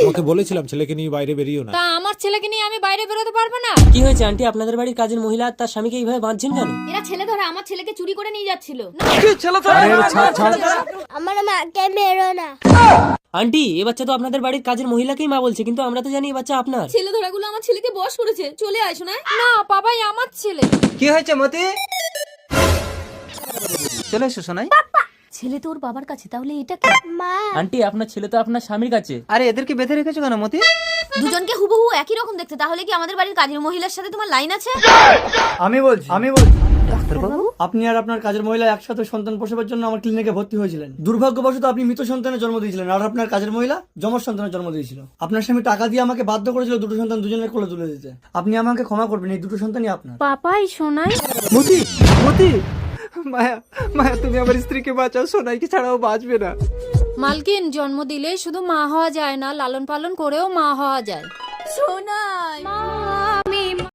তোমাকে বলেছিলাম ছেলেকে নিয়ে বাইরে বেরিও না। তা আমার ছেলেকে নিয়ে আমি বাইরে বেরোতে পারবো না? কি হয়েছে আন্টি, আপনাদের বাড়ির কাজের মহিলা আর তার স্বামীকে এইভাবে বাঁধছেন কেন? এরা ছেলে ধরে আমার ছেলেকে চুরি করে নিয়ে যাচ্ছিল। আমার মাকে মেরো না। আন্টি, এ বাচ্চা তো আপনাদের বাড়ির কাজের মহিলাকেই মা বলছে, কিন্তু আমরা তো জানি এ বাচ্চা আপনার। ছেলে ধরাগুলো আমার ছেলেকে বশ করেছে। চলে আয় শোনায়। না বাবাই আমার ছেলে। কি হয়েছে মতি? চলে এসো শোনাই। ছেলে তো ওর বাবার কাছে, তাহলে এটা কি? মা আন্টি, আপনার ছেলে তো আপনার স্বামীর কাছে। আরে এদেরকে বেঁধে রেখেছো কেন মতি? দুজনকে হুবহু একই রকম দেখতে, তাহলে কি আমাদের বাড়ির কাজের মহিলার সাথে তোমার লাইন আছে? আমি বলছি আপনি আর আপনার কাজের মহিলা একসাথে সন্তান প্রসবের জন্য আমার ক্লিনিকে ভর্তি হয়েছিলেন। দুর্ভাগ্যবশত আপনি মৃত সন্তানের জন্ম দিয়েছিলেন, আর আপনার কাজের মহিলা যমজ সন্তানের জন্ম দিয়েছিল। আপনার স্বামী টাকা দিয়ে আমাকে বাধ্য করেছিল দুটো সন্তান দুজনের কোলে তুলে দিতে। আপনি আমাকে ক্ষমা করবেন, এই দুটো সন্তানই আপনার। পাপাই শোনায়। মতি, মতি, মায়া, মায়া তুমি আমার স্ত্রীকে বাঁচাও, সোনাইকে ছাড়াও বাঁচবে না। মালকিন, জন্ম দিলেই শুধু মা হওয়া যায় না, লালন পালন করেও মা হওয়া যায়। শোনাই